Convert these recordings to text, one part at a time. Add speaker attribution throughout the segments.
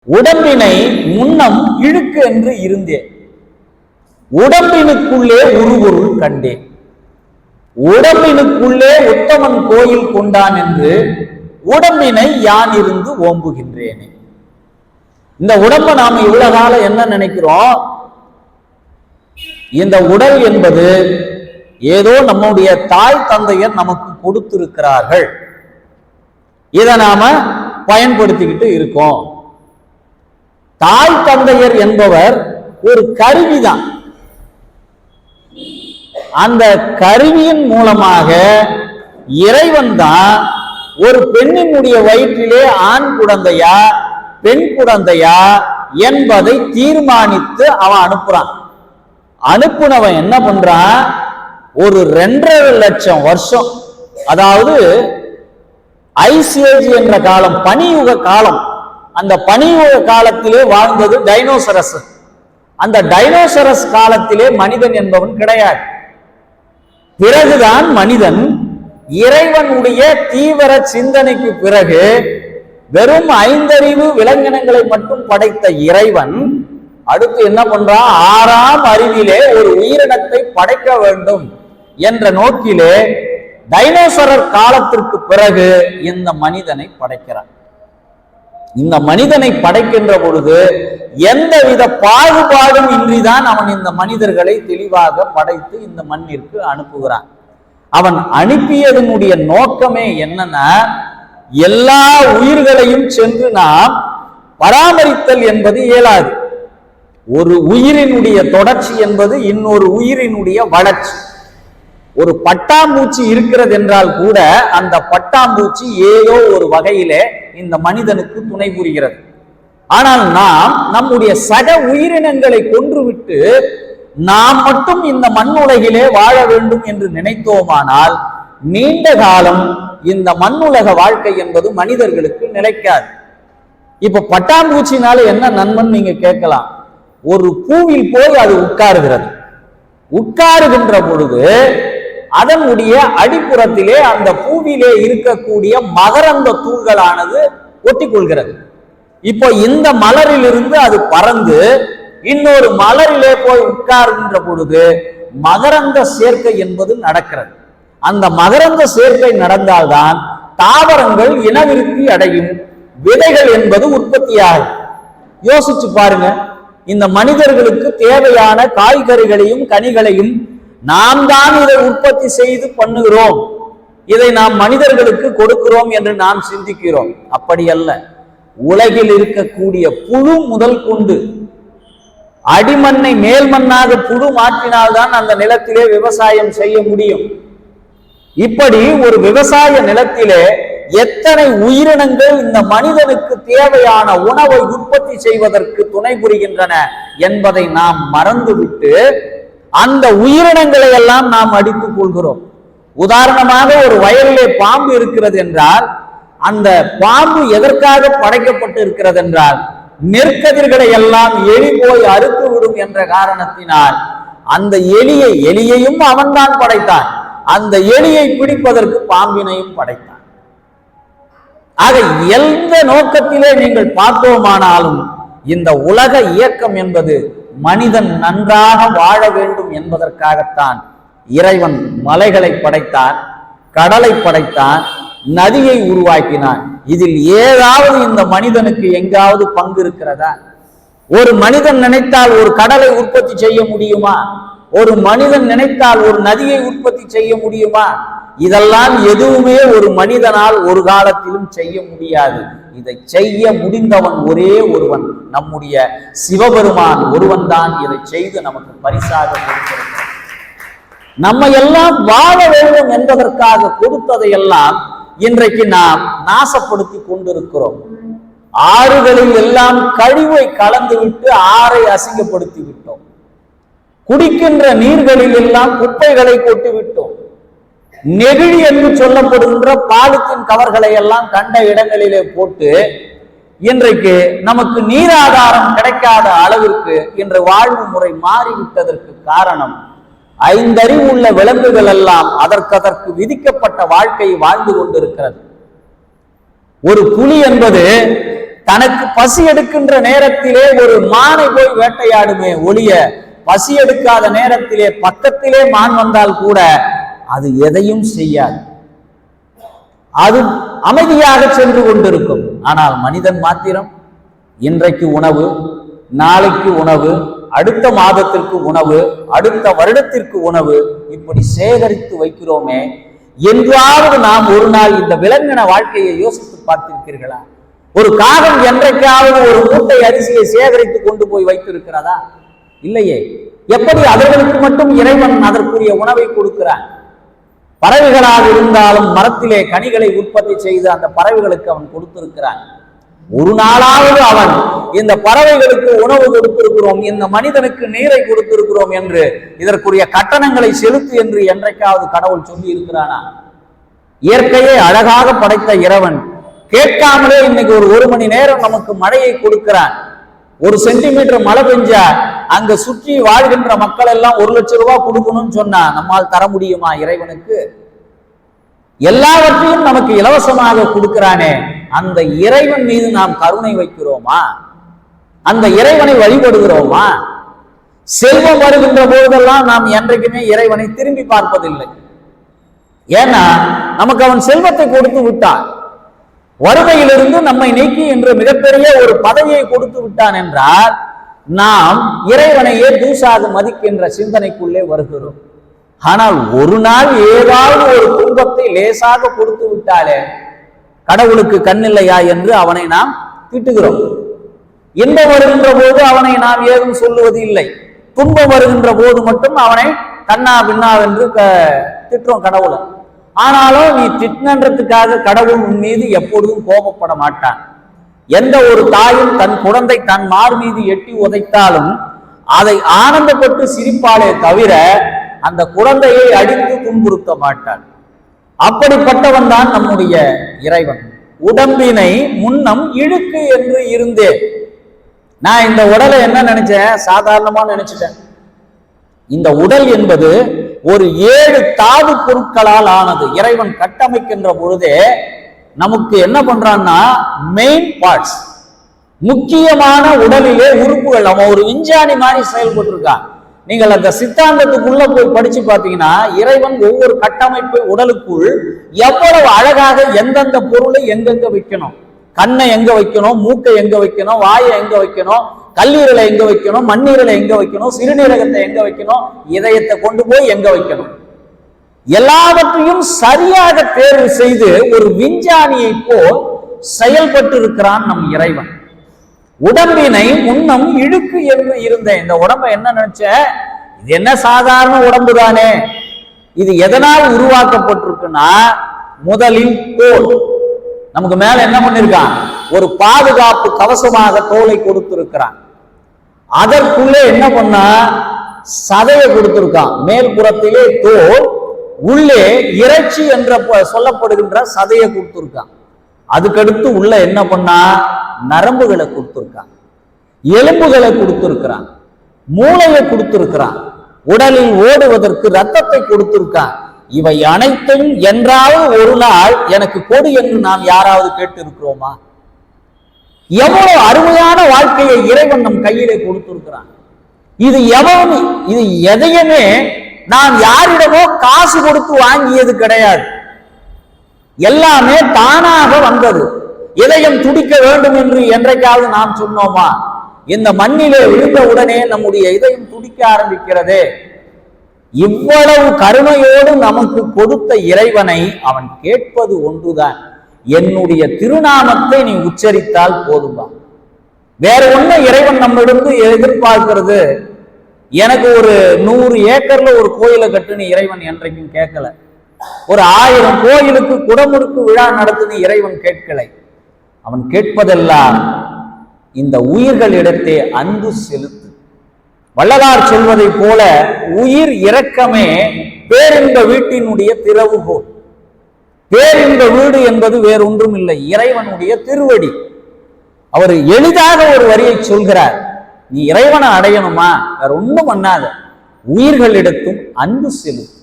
Speaker 1: உடம்பினை முன்னம் இழுக்கு என்று இருந்தேன், உடம்பினுக்குள்ளே உருவொருள் கண்டேன். உடம்பினுக்குள்ளே உத்தமன் கோயில் கொண்டான் என்று உடம்பினை யான் இருந்து ஓம்புகின்றேனே. இந்த உடம்ப நாம இவ்வளவு காலம் என்ன நினைக்கிறோம்? இந்த உடல் என்பது ஏதோ நம்முடைய தாய் தந்தையர் நமக்கு கொடுத்திருக்கிறார்கள், இதை நாம பயன்படுத்திக்கிட்டு இருக்கோம். தாய் தந்தையர் என்பவர் ஒரு கருவிதான். அந்த கருவியின் மூலமாக இறைவன் தான் ஒரு பெண்ணினுடைய வயிற்றிலே ஆண் குழந்தையா பெண் குழந்தையா என்பதை தீர்மானித்து அவன் அனுப்புறான். அனுப்புனவன் என்ன பண்றான்? ஒரு 2.5 லட்சம் வருஷம், அதாவது ஐஸ் ஏஜ் என்ற காலம், பனியுக காலம், அந்த பனியுக காலத்திலே வாழ்ந்தது டைனோசரஸ். அந்த டைனோசரஸ் காலத்திலே மனிதன் என்பவன் கிடையாது. பிறகுதான் மனிதன் இறைவனுடைய தீவிர சிந்தனைக்கு பிறகு வெறும் 5 அறிவு விலங்கினங்களை மட்டும் படைத்த இறைவன் அடுத்து என்ன பண்றான்? 6ஆம் அறிவிலே ஒரு உயிரினத்தை படைக்க வேண்டும் என்ற நோக்கிலே டைனோசரர் காலத்திற்கு பிறகு இந்த மனிதனை படைக்கிறான். இந்த மனிதனை படைக்கின்ற பொழுது எந்தவித பாகுபாடும் இன்றிதான் அவன் இந்த மனிதர்களை தெளிவாக படைத்து இந்த மண்ணிற்கு அனுப்புகிறான். அவன் அனுப்பியதனுடைய நோக்கமே என்னன்னா, எல்லா உயிர்களையும் சென்று நாம் பராமரித்தல் என்பது இயலாது. ஒரு உயிரினுடைய தொடர்ச்சி என்பது இன்னொரு உயிரினுடைய வளர்ச்சி. ஒரு பட்டாம்பூச்சி இருக்கிறது என்றால் கூட அந்த பட்டாம்பூச்சி ஏதோ ஒரு வகையிலே இந்த மனிதனுக்கு துணை புரிகிறது. ஆனால் நாம் நம்முடைய சக உயிரினங்களை கொன்றுவிட்டு நாம் மட்டும் இந்த மண்ணுலகிலே வாழ வேண்டும் என்று நினைத்தோமானால் நீண்ட காலம் இந்த மண்ணுலக வாழ்க்கை என்பது மனிதர்களுக்கு நிலைக்காது. இப்ப பட்டாம்பூச்சினால என்ன நன்மை நீங்க கேட்கலாம். ஒரு பூவில் போய் அது உட்காருகிறது. உட்காருகின்ற பொழுது அதனுடைய அடிப்புறத்திலே அந்த பூவிலே இருக்கக்கூடிய மகரந்த தூள்களானது ஒட்டிக்கொள்கிறது. இப்போ இந்த மலரிலிருந்து அது பறந்து இன்னொரு மலரிலே போய் உட்காருகின்ற பொழுது மகரந்த சேர்க்கை என்பது நடக்கிறது. அந்த மகரந்த சேர்க்கை நடந்தால்தான் தாவரங்கள் இனவிருத்தி அடையும், விதைகள் என்பது உற்பத்தியாகும். யோசிச்சு பாருங்க, இந்த மனிதர்களுக்கு தேவையான காய்கறிகளையும் கனிகளையும் நாம் தான் இதை உற்பத்தி செய்து பண்ணுகிறோம், இதை நாம் மனிதர்களுக்கு கொடுக்கிறோம் என்று நாம் சிந்திக்கிறோம். அப்படி அல்ல. உலகில் இருக்கக்கூடிய புழு முதல் கொண்டு அடிமண்ணை மேல் மண்ணாக புழு மாற்றினால்தான் அந்த நிலத்திலே விவசாயம் செய்ய முடியும். இப்படி ஒரு விவசாய நிலத்திலே எத்தனை உயிரினங்கள் இந்த மனிதனுக்கு தேவையான உணவை உற்பத்தி செய்வதற்கு துணை புரிகின்றன என்பதை நாம் மறந்துவிட்டு அந்த உயிரினங்களை எல்லாம் நாம் அடித்துக் கொள்கிறோம். உதாரணமாக ஒரு வயலிலே பாம்பு இருக்கிறது என்றால் அந்த பாம்பு எதற்காக படைக்கப்பட்டு இருக்கிறது என்றால் நெற்கதிர்களை எல்லாம் எலி போய் அறுத்து விடும் என்ற காரணத்தினால் அந்த எலியையும் அவன்தான் படைத்தான். அந்த எலியை பிடிப்பதற்கு பாம்பினையும் படைத்தான். ஆக எந்த நோக்கத்திலே நீங்கள் பார்த்தோமானாலும் இந்த உலக இயக்கம் என்பது மனிதன் நன்றாக வாழ வேண்டும் என்பதற்காகத்தான் இறைவன் மலைகளை படைத்தான், கடலை படைத்தான், நதியை உருவாக்கினான். இதில் ஏதாவது இந்த மனிதனுக்கு எங்காவது பங்கு இருக்கிறதா? ஒரு மனிதன் நினைத்தால் ஒரு கடலை உற்பத்தி செய்ய முடியுமா? ஒரு மனிதன் நினைத்தால் ஒரு நதியை உற்பத்தி செய்ய முடியுமா? இதெல்லாம் எதுவுமே ஒரு மனிதனால் ஒரு காலத்திலும் செய்ய முடியாது. இதை செய்ய முடிந்தவன் ஒரே ஒருவன், நம்முடைய சிவபெருமான் ஒருவன் தான் இதை செய்து நமக்கு பரிசாக கொடுத்திருக்கிறார். நம்ம எல்லாம் வாழ வேண்டும் என்பதற்காக கொடுத்ததை எல்லாம் இன்றைக்கு நாம் நாசப்படுத்தி கொண்டிருக்கிறோம். ஆறுகளில் எல்லாம் கழிவை கலந்து விட்டு ஆறை அசிங்கப்படுத்தி விட்டோம். குடிக்கின்ற நீர்களில் எல்லாம் குப்பைகளை கொட்டி விட்டோம். நெகிழி என்று சொல்லப்படுகின்ற பாலித்தீன் கவர்களை எல்லாம் கண்ட இடங்களிலே போட்டு இன்றைக்கு நமக்கு நீராதாரம் கிடைக்காத அளவிற்கு இன்று வாழ்வு முறை மாறிவிட்டதற்கு காரணம் 5 அறிவு உள்ள விலங்குகள் எல்லாம் அதற்கு விதிக்கப்பட்ட வாழ்க்கையை வாழ்ந்து கொண்டிருக்கிறது. ஒரு புலி என்பது தனக்கு பசி எடுக்கின்ற நேரத்திலே ஒரு மானை போய் வேட்டையாடுமே ஒழிய, பசி எடுக்காத நேரத்திலே பக்கத்திலே மான் வந்தால் கூட அது எதையும் செய்யாது, அது அமைதியாக சென்று கொண்டிருக்கும். ஆனால் மனிதன் மாத்திரம் இன்றைக்கு உணவு, நாளைக்கு உணவு, அடுத்த மாதத்திற்கு உணவு, அடுத்த வருடத்திற்கு உணவு, இப்படி சேகரித்து வைக்கிறோமே. என்றாவது நாம் ஒரு நாள் இந்த விலங்கின வாழ்க்கையை யோசித்து பார்த்திருக்கிறீர்களா? ஒரு காகம் என்றைக்காவது ஒரு மூட்டை அரிசியை சேகரித்து கொண்டு போய் வைத்திருக்கிறதா? இல்லையே. எப்படி அவர்களுக்கு மட்டும் இறைவன் அதற்குரிய உணவை கொடுக்கிறான்? பறவைகளாக இருந்தாலும் மரத்திலே கனிகளை உற்பத்தி செய்து அந்த பறவைகளுக்கு அவன் கொடுத்திருக்கிறான். ஒரு நாளாவது அவன் இந்த பறவைகளுக்கு உணவு கொடுத்திருக்கிறோம், இந்த மனிதனுக்கு நீரை கொடுத்திருக்கிறோம் என்று இதற்குரிய கட்டணங்களை செலுத்து என்று என்றைக்காவது கடவுள் சொல்லி இருக்கிறானா? இயற்கையை அழகாக படைத்த இறைவன் கேட்காமலே இன்னைக்கு ஒரு மணி நேரம் நமக்கு மழையை கொடுக்கிறான். 1 சென்டிமீட்டர் மழை பெஞ்சா அங்க சுற்றி வாழ்கின்ற மக்கள் எல்லாம் 1 லட்சம் ரூபாய் கொடுக்கணும்னு சொன்னா நம்மால் தர முடியுமா இறைவனுக்கு? எல்லாவற்றையும் நமக்கு இலவசமாக கொடுக்கிறானே, அந்த இறைவன் மீது நாம் கருணை வைக்கிறோமா? அந்த இறைவனை வழிபடுகிறோமா? செல்வம் வருகின்ற போதெல்லாம் நாம் என்றைக்குமே இறைவனை திரும்பி பார்ப்பதில்லை. ஏன்னா நமக்கு அவன் செல்வத்தை கொடுத்து விட்டான், வறுமையிலிருந்து நம்மை நீக்கி என்று மிகப்பெரிய ஒரு பதவியை கொடுத்து விட்டான் என்றால் நாம் இறைவனையே தூசாக மதிக்கின்ற சிந்தனைக்குள்ளே வருகிறோம். ஆனால் ஒரு நாள் ஏதாவது ஒரு துன்பத்தை லேசாக கொடுத்து விட்டாலே கடவுளுக்கு கண்ணில்லையா என்று அவனை நாம் திட்டுகிறோம். இன்பம் வருகின்ற போது அவனை நாம் ஏதும் சொல்லுவது இல்லை, துன்பம் வருகின்ற போது மட்டும் அவனை கண்ணா பின்னா என்று திட்டுறோம் கடவுளை. ஆனாலும் நீ திட்டினன்றதுக்காக கடவுள் உன் மீது எப்பொழுதும் கோபப்பட மாட்டான். எந்த ஒரு தாயும் தன் குழந்தை தன் மார் மீது எட்டி உதைத்தாலும் அதை ஆனந்தப்பட்டு சிரிப்பாலே தவிர அந்த குழந்தையை அடித்து துன்புறுத்த மாட்டான். அப்படிப்பட்டவன் தான் நம்முடைய இறைவன். உடம்பினை முன்னம் இழுக்கு என்று இருந்தேன். நான் இந்த உடலை என்ன நினைச்சேன், சாதாரணமா நினைச்சிட்டேன். இந்த உடல் என்பது ஒரு 7 தாது பொருட்களால் ஆனது. இறைவன் கட்டமைக்கின்ற பொழுதே நமக்கு என்ன பண்றான்னா மெயின் பார்ட்ஸ், முக்கியமான உடலிலே உறுப்புகள். அவன் ஒரு விஞ்ஞானி மாதிரி செயல்பட்டு இருக்கான். நீங்கள் அந்த சித்தாந்தத்துக்குள்ள போய் படிச்சு பார்த்தீங்கன்னா இறைவன் ஒவ்வொரு கட்டமைப்பு உடலுக்குள் எவ்வளவு அழகாக எந்தெந்த பொருளை எங்கெங்க வைக்கணும், கண்ணை எங்க வைக்கணும், மூக்கை எங்க வைக்கணும், வாயை எங்க வைக்கணும், கல்லீரலை எங்க வைக்கணும், மண்ணீரலை எங்க வைக்கணும், சிறுநீரகத்தை எங்க வைக்கணும், இதயத்தை கொண்டு போய் எங்க வைக்கணும், எல்லாவற்றையும் சரியாக தேர்வு செய்து ஒரு விஞ்ஞானியை போல் செயல்பட்டு இருக்கிறான் நம் இறைவன். உடம்பினை முன்னம் இழுக்கு என்று இருந்தேன். இந்த உடம்பை என்ன நினைச்ச, இது என்ன சாதாரண உடம்பு தானே, இது எதனால் உருவாக்கப்பட்டிருக்குன்னா முதலில் தோல். நமக்கு மேல என்ன பண்ணிருக்கான், ஒரு பாதுகாப்பு கவசமாக தோலை கொடுத்திருக்கிறான். அதற்குள்ளே என்ன பண்ணா சதையை கொடுத்திருக்கான். மேல் புறத்திலே தோல், உள்ளே இறைச்சி என்ற சொல்லப்படுகின்ற சதையை கொடுத்திருக்கான். அதுக்கடுத்து உள்ள என்ன பண்ணா நரம்புகளை கொடுத்திருக்கான், எலும்புகளை கொடுத்திருக்கிறான், மூளையை கொடுத்திருக்கிறான், உடலில் ஓடுவதற்கு ரத்தத்தை கொடுத்திருக்கான். இவை அனைத்தும் என்றாவது ஒரு நாள் எனக்கு கொடு என்று நாம் யாராவது கேட்டு இருக்கிறோமா? எவ்வளவு அருமையான வாழ்க்கையை இறைவன் நம் கையிலே கொடுத்திருக்கிறான். இது எதையுமே நாம் யாரிடமோ காசு கொடுத்து வாங்கியது கிடையாது, எல்லாமே தானாக வந்தது. இதயம் துடிக்க வேண்டும் என்று என்றைக்காவது நாம் சொன்னோமா? இந்த மண்ணிலே விழுந்த உடனே நம்முடைய இதயம் துடிக்க ஆரம்பிக்கிறது. இவ்வளவு கருணையோடு நமக்கு கொடுத்த இறைவனை அவன் கேட்பது ஒன்றுதான், என்னுடைய திருநாமத்தை நீ உச்சரித்தால் போதும்தான். வேற ஒண்ணு இறைவன் நம்மிடம் எதிர்பார்க்கிறது. எனக்கு ஒரு 100 ஏக்கர்ல ஒரு கோயிலை கட்டுன்னு இறைவன் என்றைக்கும் கேட்கல. ஒரு 1000 கோயிலுக்கு குடமுறுக்கு விழா நடத்துன்னு இறைவன் கேட்கலை. அவன் கேட்பதெல்லாம் இந்த உயிர்களிடத்தே அன்பு செலுத்து. வள்ளலார் சொல்வதை போல உயிர் இரக்கமே பேரின்ப வீட்டினுடைய திறவுகோல். பேரின்ப வீடு என்பது வேறொன்றும் இல்லை, இறைவனுடைய திருவடி. அவர் எளிதாக ஒரு வரியை சொல்கிறார், நீ இறைவனை அடையணுமா வேற ஒண்ணும் பண்ணாத, உயிர்களிடத்தும் அன்பு செலுத்து.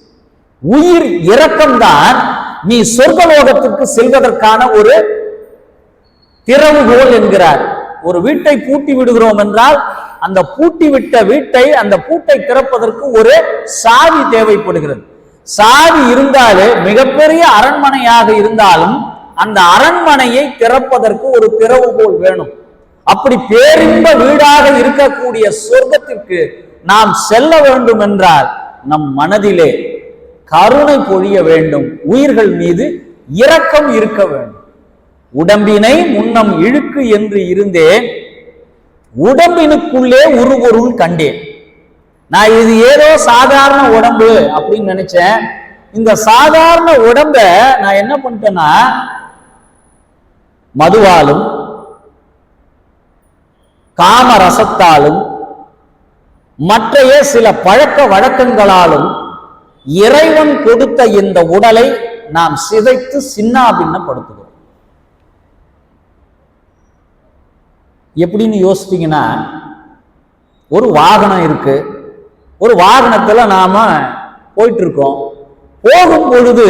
Speaker 1: உயிர் இரக்கம்தான் நீ சொர்க்கலோகத்திற்கு செல்வதற்கான ஒரு திறவுகோல் என்கிறார். ஒரு வீட்டை பூட்டி விடுகிறோம் என்றால் அந்த பூட்டி விட்ட வீட்டை, அந்த பூட்டை திறப்பதற்கு ஒரு சாவி தேவைப்படுகிறது. சாவி இருந்தாலே மிகப்பெரிய அரண்மனையாக இருந்தாலும் அந்த அரண்மனையை திறப்பதற்கு ஒரு திறவுகோல் வேணும். அப்படி பேரின்ப வீடாக இருக்கக்கூடிய சொர்க்கத்திற்கு நாம் செல்ல வேண்டும் என்றால் நம் மனதிலே கருணை பொழிய வேண்டும், உயிர்கள் மீது இரக்கம் இருக்க வேண்டும். உடம்பினை முன்னம் இழுக்கு என்று இருந்தேன், உடம்பினுக்குள்ளே உருபொருள் கண்டேன். நான் இது ஏதோ சாதாரண உடம்பு அப்படின்னு நினைச்சேன். இந்த சாதாரண உடம்ப நான் என்ன பண்ணிட்டேன்னா மதுவாலும் காமரசத்தாலும் மற்றைய சில பழக்க வழக்கங்களாலும் இறைவன் கொடுத்த இந்த உடலை நாம் சிதைத்து சின்னாபின்னப்படுத்துகிறோம். எப்படின்னு யோசிச்சீங்கன்னா, ஒரு வாகனம் இருக்கு, ஒரு வாகனத்துல நாம போயிட்டு இருக்கோம். போகும் பொழுது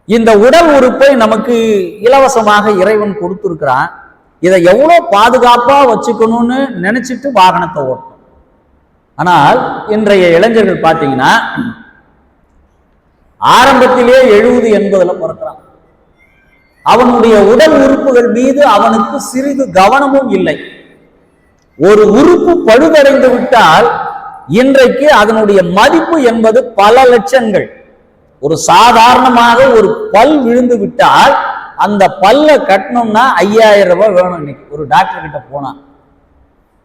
Speaker 1: இந்த உடல் உறுப்பை நமக்கு இலவசமாக இறைவன் கொடுத்திருக்கிறான். இதை எவ்வளவு பாதுகாப்பா வச்சுக்கணும்னு நினைச்சிட்டு வாகனத்தை ஓட்டணும். ஆனால் இன்றைய இளைஞர்கள் பார்த்தீங்கன்னா ஆரம்பத்திலே 70-80 பிறக்கிறான். அவனுடைய உடல் உறுப்புகள் மீது அவனுக்கு சிறிது கவனமும் இல்லை. ஒரு உறுப்பு பழுதடைந்து விட்டால் இன்றைக்கு அதனுடைய மதிப்பு என்பது பல லட்சங்கள். ஒரு சாதாரணமாக ஒரு பல் விழுந்து விட்டால் அந்த பல்ல கட்டணும்னா 5000 ரூபாய் வேணும். இன்னைக்கு ஒரு டாக்டர் கிட்ட போனா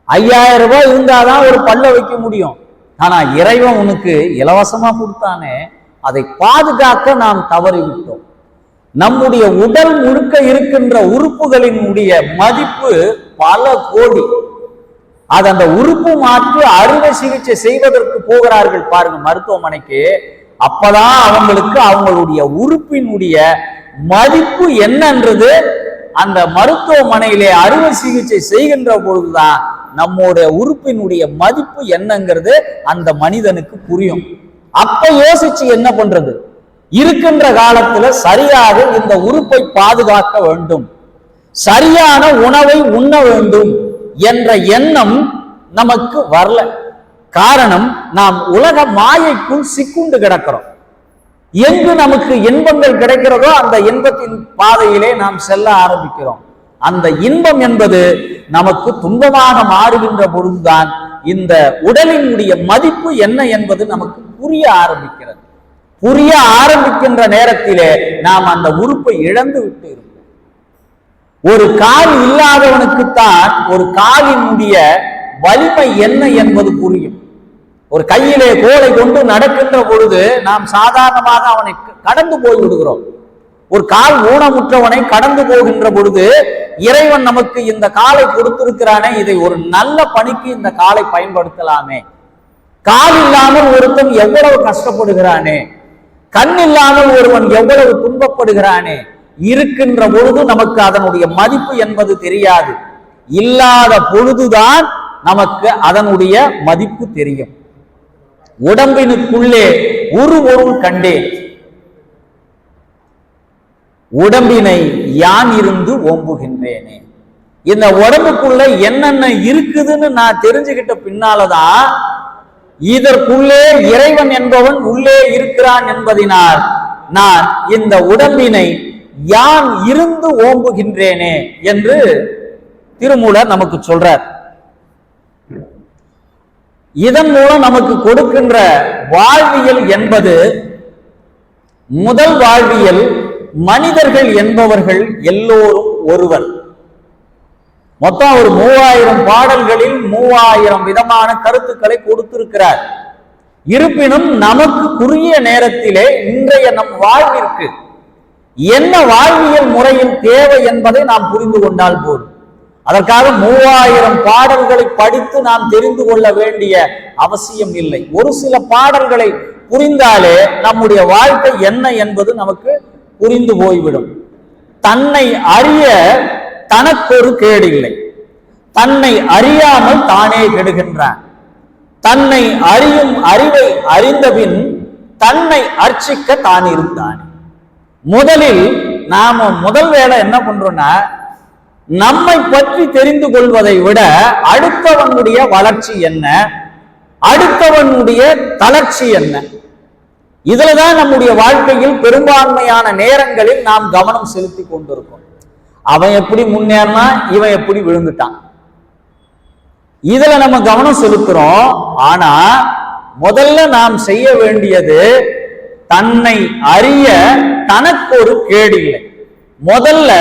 Speaker 1: 5000 ரூபாய் இருந்தாதான் ஒரு பல்ல வைக்க முடியும். ஆனா இறைவன் உனக்கு இலவசமா கொடுத்தானே, அதை பாதுகாக்க நாம் தவறிவிட்டோம். நம்முடைய உடல் முழுக்க இருக்கின்ற உறுப்புகளினுடைய மதிப்பு பல கோடி. அது அந்த உறுப்பு மாற்று அறுவை சிகிச்சை செய்வதற்கு போகிறார்கள் பாருங்க மருத்துவமனைக்கு. அப்பதான் அவங்களுக்கு அவங்களுடைய உறுப்பினுடைய மதிப்பு என்னன்றது அந்த மருத்துவமனையிலே அறுவை சிகிச்சை செய்கின்ற பொழுதுதான் நம்முடைய உறுப்பினுடைய மதிப்பு என்னங்கிறது அந்த மனிதனுக்கு புரியும். அப்ப யோசிச்சு என்ன பண்றது? இருக்கின்ற காலத்துல சரியாக இந்த உறுப்பை பாதுகாக்க வேண்டும், சரியான உணவை உண்ண வேண்டும் என்ற எண்ணம் நமக்கு வரல. காரணம், நாம் உலக மாயைக்குள் சிக்குண்டு கிடக்கிறோம். எங்கு நமக்கு இன்பங்கள் கிடைக்கிறதோ அந்த இன்பத்தின் பாதையிலே நாம் செல்ல ஆரம்பிக்கிறோம். அந்த இன்பம் என்பது நமக்கு துன்பமாக மாறுகின்ற பொழுதுதான் இந்த உடலினுடைய மதிப்பு என்ன என்பது நமக்கு புரிய ஆரம்பிக்கிறது. புரிய ஆரம்பிக்கின்ற நேரத்திலே நாம் அந்த உறுப்பை இழந்து விட்டு இருப்போம். ஒரு கால் இல்லாதவனுக்குத்தான் ஒரு காலினுடைய வலிமை என்ன என்பது புரியும். ஒரு கையிலே கோலை கொண்டு நடக்கின்ற பொழுது நாம் சாதாரணமாக அவனை கடந்து போய் விடுகிறோம். ஒரு கால் ஊனமுற்றவனை கடந்து போகின்ற பொழுது இறைவன் நமக்கு இந்த காலை கொடுத்திருக்கிறானே, இதை ஒரு நல்ல பணிக்கு இந்த காலை பயன்படுத்தலாமே. கால் இல்லாமல் ஒருத்தன் எவ்வளவு கஷ்டப்படுகிறானே, கண் இல்லாமல் ஒருவன் எவ்வளவு துன்பப்படுகிறானே. இருக்கின்ற பொழுது நமக்கு அதனுடைய மதிப்பு என்பது தெரியாது. இல்லாத பொழுதுதான் நமக்கு அதனுடைய மதிப்பு தெரியும். உடம்பினுக்குள்ளே ஒரு பொருள் கண்டேன், உடம்பினை யான் இருந்து ஓம்புகின்றேனே. இந்த உடம்புக்குள்ள என்னென்ன இருக்குதுன்னு நான் தெரிஞ்சுக்கிட்ட பின்னாலதான் இதற்குள்ளே இறைவன் என்பவன் உள்ளே இருக்கிறான் என்பதினால் நான் இந்த உடம்பினை யான் இருந்து ஓம்புகின்றேனே என்று திருமூலர் நமக்கு சொல்றார். இதன் மூலம் நமக்கு கொடுக்கின்ற வாழ்வியல் என்பது, முதல் வாழ்வியல், மனிதர்கள் என்பவர்கள் எல்லோரும் ஒருவர். மொத்தம் ஒரு 3000 பாடல்களில் 3000 விதமான கருத்துக்களை கொடுத்திருக்கிறார். இருப்பினும் நமக்கு குறுகிய நேரத்திலே இன்றைய நம் வாழ்விற்கு என்ன வாழ்வியல் முறையில் தேவை என்பதை நாம் புரிந்து கொண்டால் போதும். அதற்காக 3000 பாடல்களை படித்து நாம் தெரிந்து கொள்ள வேண்டிய அவசியம் இல்லை. ஒரு சில பாடல்களை புரிந்தாலே நம்முடைய வாழ்க்கை என்ன என்பது நமக்கு புரிந்து போய்விடும். தன்னை அறிய தனக்கொரு கேடு இல்லை, தன்னை அறியாமல் தானே கெடுகின்றான். தன்னை அறியும் அறிவை அறிந்தபின் தன்னை அர்ச்சிக்க தான் இருந்தான். முதலில் நாம முதல் வேலை என்ன பண்றோம்னா, நம்மை பற்றி தெரிந்து கொள்வதை விட அடுத்தவனுடைய வளர்ச்சி என்ன, அடுத்தவனுடைய தளர்ச்சி என்ன, இதுலதான் நம்முடைய வாழ்க்கையில் பெரும்பான்மையான நேரங்களில் நாம் கவனம் செலுத்தி கொண்டிருக்கோம். அவன் எப்படி முன்னேறினா, இவன் எப்படி விழுந்துட்டான், இதுல நம்ம கவனம் செலுத்துறோம். ஆனா முதல்ல நாம் செய்ய வேண்டியது, தன்னை அறிய தனக்கு ஒரு கேடில்லை. முதல்ல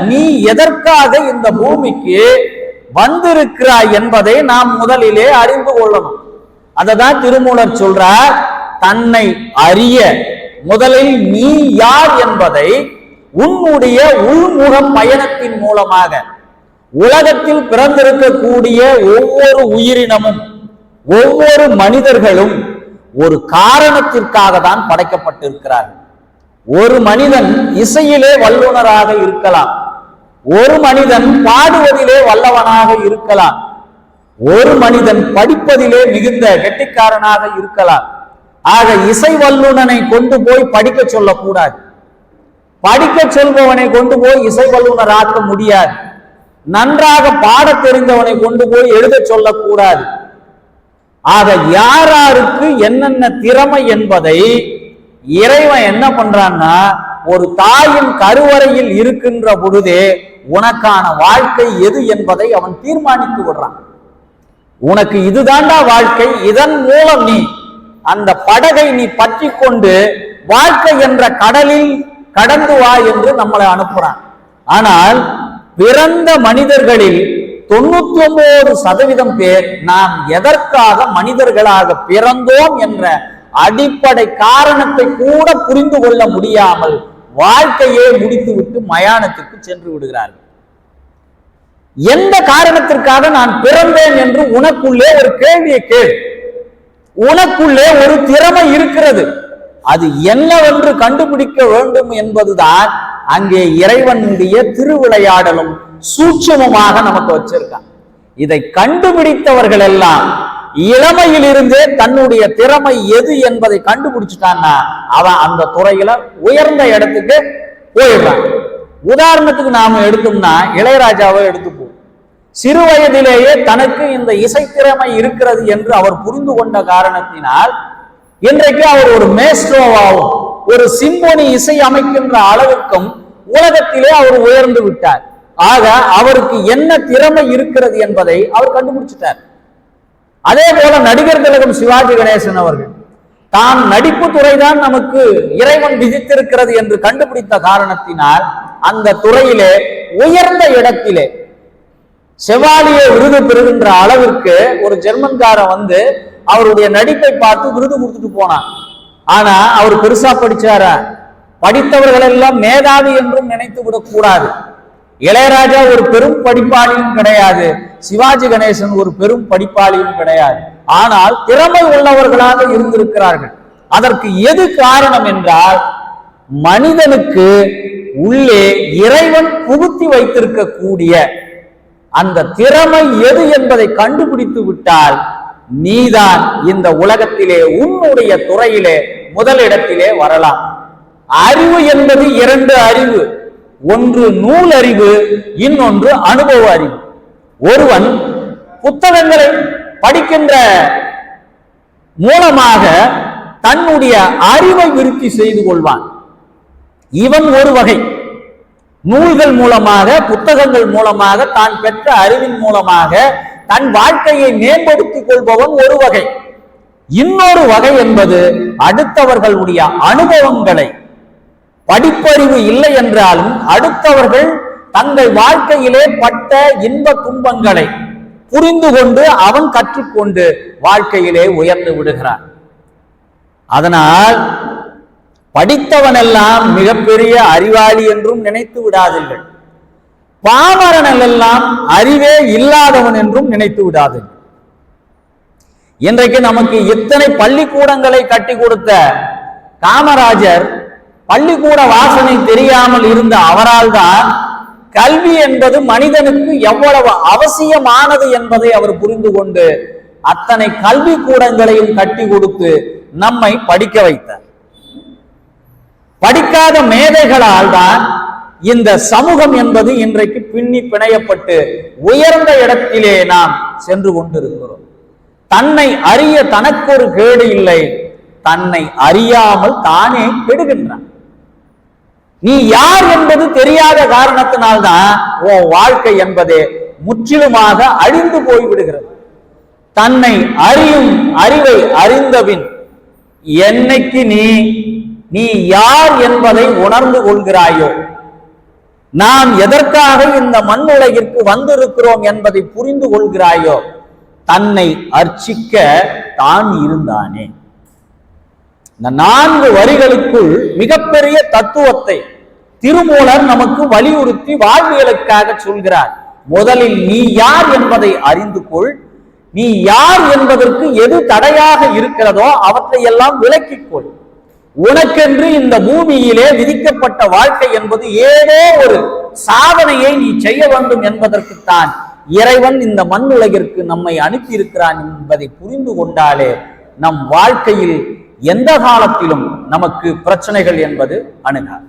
Speaker 1: நீ எதற்காக இந்த பூமிக்கு வந்திருக்கிறாய் என்பதை நாம் முதலிலே அறிந்து கொள்ளணும். அததான் திருமூலர் சொல்றார், தன்னை அறிய முதலில் நீ யார் என்பதை உன்னுடைய உள்முக பயணத்தின் மூலமாக, உலகத்தில் பிறந்திருக்கக்கூடிய ஒவ்வொரு உயிரினமும் ஒவ்வொரு மனிதர்களும் ஒரு காரணத்திற்காக தான் படைக்கப்பட்டிருக்கிறார்கள். ஒரு மனிதன் இசையிலே வல்லுனராக இருக்கலாம், ஒரு மனிதன் பாடுவதிலே வல்லவனாக இருக்கலாம், ஒரு மனிதன் படிப்பதிலே மிகுந்த கெட்டிக்காரனாக இருக்கலாம். ஆக இசை வல்லுனனை கொண்டு போய் படிக்க சொல்லக்கூடாது, படிக்க சொல்பவனை கொண்டு போய் இசை வல்லுனர் ஆக்க முடியாது, நன்றாக பாட தெரிந்தவனை கொண்டு போய் எழுத சொல்லக்கூடாது. ஆக யாராருக்கு என்னென்ன திறமை என்பதை இறைவன் என்ன பண்றான்னா, ஒரு தாயின் கருவறையில் இருக்கின்ற பொழுதே உனக்கான வாழ்க்கை எது என்பதை அவன் தீர்மானித்து விடுறான். உனக்கு இதுதாண்டா வாழ்க்கை, இதன் மூலம் நீ அந்த படகை நீ பற்றி கொண்டு வாழ்க்கை என்ற கடலில் கடந்து வா என்று நம்மளை அனுப்புறான். ஆனால் பிறந்த மனிதர்களில் 99% பேர் நாம் எதற்காக மனிதர்களாக பிறந்தோம் என்ற அடிப்படை காரணத்தை கூட புரிந்து கொள்ள முடியாமல் வாழ்க்கையே முடித்துவிட்டு மயானத்துக்கு சென்று விடுகிறார்கள். எந்த காரணத்திற்காக நான் பிறந்தேன் என்று உனக்குள்ளே ஒரு கேள்வியை கேள். உனக்குள்ளே ஒரு திறமை இருக்கிறது, அது என்னவென்று கண்டுபிடிக்க வேண்டும் என்பதுதான் அங்கே இறைவனுடைய திருவிளையாடலும் சூட்சமமாக நமக்கு வச்சிருக்கான். இதை கண்டுபிடித்தவர்கள் எல்லாம் இளமையிலிருந்தே தன்னுடைய திறமை எது என்பதை கண்டுபிடிச்சிட்டான்னா அவன் அந்த துறையில உயர்ந்த இடத்துக்கு போயிடுறான். உதாரணத்துக்கு நாம எடுத்தோம்னா இளையராஜாவை எடுத்துப்போம். சிறு வயதிலேயே தனக்கு இந்த இசை திறமை இருக்கிறது என்று அவர் புரிந்து கொண்ட காரணத்தினால் இன்றைக்கு அவர் ஒரு மேஸ்ட்ரோவாகவும் ஒரு சிம்போனி இசை அமைக்கின்ற அளவுக்கும் உலகத்திலே அவர் உயர்ந்து விட்டார். ஆக அவருக்கு என்ன திறமை இருக்கிறது என்பதை அவர் கண்டுபிடிச்சிட்டார். அதே போல நடிகர் திலகம் சிவாஜி கணேசன் அவர்கள் தான் நடிப்பு துறைதான் நமக்கு இறைவன் விதித்திருக்கிறது என்று கண்டுபிடித்த காரணத்தினால் அந்த துறையிலே உயர்ந்த இடத்திலே செவாலியே விருது பெறுகின்ற அளவிற்கு ஒரு ஜெர்மன்காரன் வந்து அவருடைய நடிப்பை பார்த்து விருது கொடுத்துட்டு போனான். ஆனா அவர் பெருசா படிச்சாரா? படித்தவர்கள் எல்லாம் மேதாவி என்றும் நினைத்து விடக் கூடாது. இளையராஜா ஒரு பெரும் படிப்பாளியும் கிடையாது, சிவாஜி கணேசன் ஒரு பெரும் படிப்பாளியும் கிடையாது. ஆனால் திறமை உள்ளவர்களாக இருந்திருக்கிறார்கள். அதற்கு எது காரணம் என்றால், மனிதனுக்கு உள்ளே இறைவன் புகுத்தி வைத்திருக்கக்கூடிய அந்த திறமை எது என்பதை கண்டுபிடித்து விட்டால் நீதான் இந்த உலகத்திலே உன்னுடைய துறையிலே முதலிடத்திலே வரலாம். அறிவு என்பது 2 அறிவு, ஒன்று நூல் அறிவு, இன்னொன்று அனுபவ அறிவு. ஒருவன் புத்தகங்களை படிக்கின்ற மூலமாக தன்னுடைய அறிவை விருத்தி செய்து கொள்வான், இவன் ஒரு வகை. நூல்கள் மூலமாக புத்தகங்கள் மூலமாக தான் பெற்ற அறிவின் மூலமாக தன் வாழ்க்கையை மேம்படுத்திக் கொள்பவன் ஒரு வகை. இன்னொரு வகை என்பது அடுத்தவர்களுடைய அனுபவங்களை, படிப்பறிவு இல்லை என்றாலும் அடுத்தவர்கள் தங்கள் வாழ்க்கையிலே பட்ட இன்ப துன்பங்களை புரிந்து கொண்டு அவன் கற்றுக்கொண்டு வாழ்க்கையிலே உயர்ந்து விடுகிறான். அதனால் படித்தவன் எல்லாம் மிகப்பெரிய அறிவாளி என்றும் நினைத்து விடாதீர்கள், பாமரன் எல்லாம் அறிவே இல்லாதவன் என்றும் நினைத்து விடாதீர்கள். இன்றைக்கு நமக்கு இத்தனை பள்ளிக்கூடங்களை கட்டி கொடுத்த காமராஜர் பள்ளிக்கூட வாசனை தெரியாமல் இருந்த அவரால் தான் கல்வி என்பது மனிதனுக்கு எவ்வளவு அவசியமானது என்பதை அவர் புரிந்து கொண்டு அத்தனை கல்வி கூடங்களையும் கட்டி கொடுத்து நம்மை படிக்க வைத்தார். படிக்காத மேதைகளால் தான் இந்த சமூகம் என்பது இன்றைக்கு பின்னி பிணையப்பட்டு உயர்ந்த இடத்திலே நாம் சென்று கொண்டிருக்கிறோம். தன்னை அறிய தனக்கு ஒரு கேடு இல்லை, தன்னை அறியாமல் தானே கெடுகின்றான். நீ யார் என்பது தெரியாத காரணத்தினால்தான் உன் வாழ்க்கை என்பதே முற்றிலுமாக அழிந்து போய்விடுகிறது. தன்னை அறியும் அறிவை அறிந்தபின் என்னைக்கு நீ யார் என்பதை உணர்ந்து கொள்கிறாயோ, நாம் எதற்காக இந்த மண் உலகிற்கு வந்திருக்கிறோம் என்பதை புரிந்து கொள்கிறாயோ, தன்னை அர்ச்சிக்க தான் இருந்தானே. இந்த 4 வரிகளுக்குள் மிகப்பெரிய தத்துவத்தை திருமூலர் நமக்கு வலியுறுத்தி வாழ்வியலுக்காக சொல்கிறார். முதலில் நீ யார் என்பதை அறிந்து கொள். நீ யார் என்பதற்கு எது தடையாக இருக்கிறதோ அவற்றை எல்லாம் விலக்கிக் கொள். உனக்கென்று இந்த பூமியிலே விதிக்கப்பட்ட வாழ்க்கை என்பது ஏதோ ஒரு சாதனையை நீ செய்ய வேண்டும் என்பதற்குத்தான் இறைவன் இந்த மண் உலகிற்கு நம்மை அனுப்பியிருக்கிறான் என்பதை புரிந்து கொண்டாலே நம் வாழ்க்கையில் எந்த காலத்திலும் நமக்கு பிரச்சனைகள் என்பது அணுகாது.